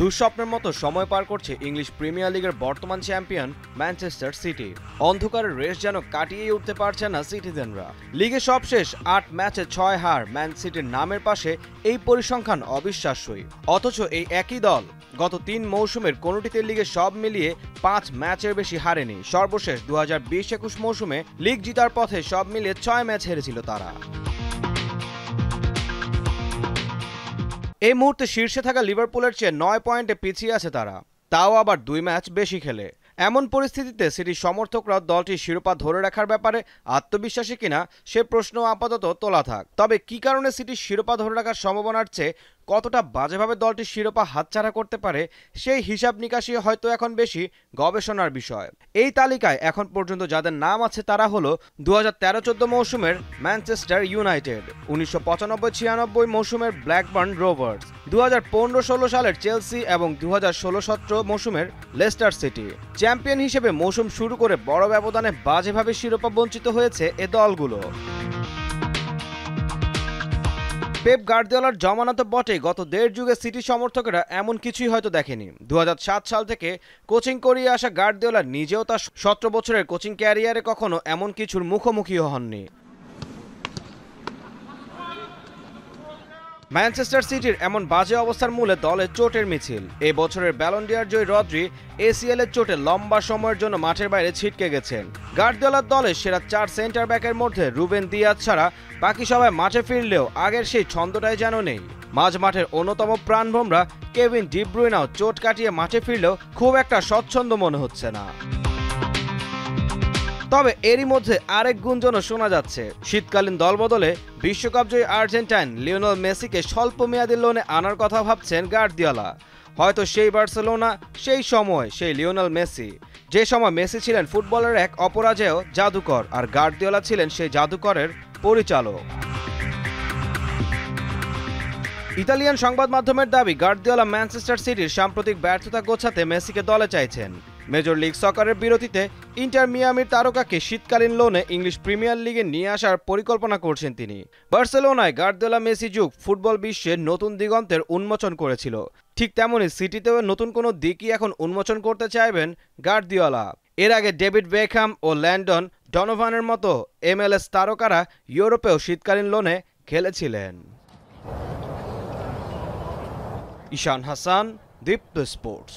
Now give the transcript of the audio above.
দুঃস্বপ্নের মতো সময় পার করছে ইংলিশ প্রিমিয়ার লিগের বর্তমান চ্যাম্পিয়ন ম্যানচেস্টার সিটি। অন্ধকারের রেস যেন কাটিয়ে উঠতে পারছে না সিটিজেনরা। লিগে সবশেষ ৮ ম্যাচে ৬ হার ম্যান সিটির নামের পাশে এই পরিসংখ্যান অবিশ্বাস্যই। অথচ এই একই দল গত ৩ মৌসুমের কোনোটিতে লিগে সব মিলিয়ে ৫ ম্যাচের বেশি হারেনি। সর্বশেষ ২০২০-২১ মৌসুমে লিগ জিতার পথে সব মিলিয়ে ৬ ম্যাচ হেরেছিল তারা। এই মুহূর্তে শীর্ষে থাকা লিভারপুলের চেয়ে ৯ পয়েন্টে পিছিয়ে আছে তারা, তাও আবার ২ ম্যাচ বেশি খেলে। এমন পরিস্থিতিতে সিটির সমর্থকরা দলটির শিরোপা ধরে রাখার ব্যাপারে আত্মবিশ্বাসী কিনা সে প্রশ্ন আপাতত তোলা থাক। তবে কি কারণে সিটির শিরোপা ধরে রাখার সম্ভাবনার চেয়ে কতটা বাজেভাবে দলটির শিরোপা হাতছাড়া করতে পারে সেই হিসাব নিকাশই হয়তো এখন বেশি গবেষণার বিষয়। এই তালিকায় এখন পর্যন্ত যাদের নাম আছে তারা হলো ২০১৩-১৪ মৌসুমের ম্যানচেস্টার ইউনাইটেড, ১৯৯৫-৯৬ মৌসুমের ব্ল্যাকবার্ন রোভার্স, ২০১৫-১৬ সালের চেলসি এবং ২০১৬-১৭ মৌসুমের লেস্টার সিটি। চ্যাম্পিয়ন হিসেবে মৌসুম শুরু করে বড় ব্যবধানে বাজেভাবে শিরোপা বঞ্চিত হয়েছে এ দলগুলো। পেপ গার্দিওলার জমানা তো বটেই, গত দেড় যুগে সিটি সমর্থকেরা এমন কিছুই হয়তো দেখেনি। ২০০৭ সাল থেকে কোচিং করিয়ে আসা গার্দিওলা নিজেও তার ১৭ বছরের কোচিং ক্যারিয়ারে কখনো এমন কিছুর মুখোমুখি হননি। ম্যানচেস্টার সিটির এমন বাজে অবস্থার মূলে দলের চোটের মিছিল। এই বছরের ব্যালন ডি'অর জয়ী রদ্রি এসিএল এর চোটে লম্বা সময়ের জন্য মাঠের বাইরে ছিটকে গেছেন। গার্দিওলার দলের সেরা ৪ সেন্টার ব্যাকের মধ্যে রুবেন দিয়াজ ছাড়া বাকি সবাই মাঠে ফিরলেও আগের সেই ছন্দটাই যেন নেই। মাঝ মাঠের অন্যতম প্রাণভোমরা কেভিন ডি ব্রুইনাও চোট কাটিয়ে মাঠে ফিরলেও খুব একটা স্বচ্ছন্দ মনে হচ্ছে না। তবে এরই মধ্যে আরেক গুঞ্জনও শোনা যাচ্ছে, শীতকালীন দলবদলে বিশ্বকাপ জয়ী আর্জেন্টাইন লিওনেল মেসিকে স্বল্প মেয়াদী লোনে আনার কথা ভাবছেন গার্দিওলা। হয়তো সেই বার্সেলোনা, সেই সময় সেই লিওনেল মেসি, যে সময় মেসি ছিলেন ফুটবলের এক অপরাজেয় জাদুকর আর গার্দিওলা ছিলেন সেই জাদুকরের পরিচালক। ইতালিয়ান সংবাদ মাধ্যমের দাবি, গার্দিওলা ম্যানচেস্টার সিটির সাম্প্রতিক ব্যর্থতা গোছাতে মেসিকে দলে চাইছেন। মেজর লিগ সকারের বিরতিতে ইন্টার মিয়ামির তারকাকে শীতকালীন লোনে ইংলিশ প্রিমিয়ার লিগে নিয়ে আসার পরিকল্পনা করছেন তিনি। বার্সেলোনায় গার্দিওলা মেসি যুগ ফুটবল বিশ্বে নতুন দিগন্তের উন্মোচন করেছিল, ঠিক তেমনই সিটিতেও নতুন কোনো দিকই এখন উন্মোচন করতে চাইবেন গার্দিওলা। এর আগে ডেভিড বেকহাম ও ল্যান্ডন ডনোভানের মতো MLS তারকারা ইউরোপেও শীতকালীন লোনে খেলেছিলেন। ঈশান হাসান, দীপ্ত স্পোর্টস।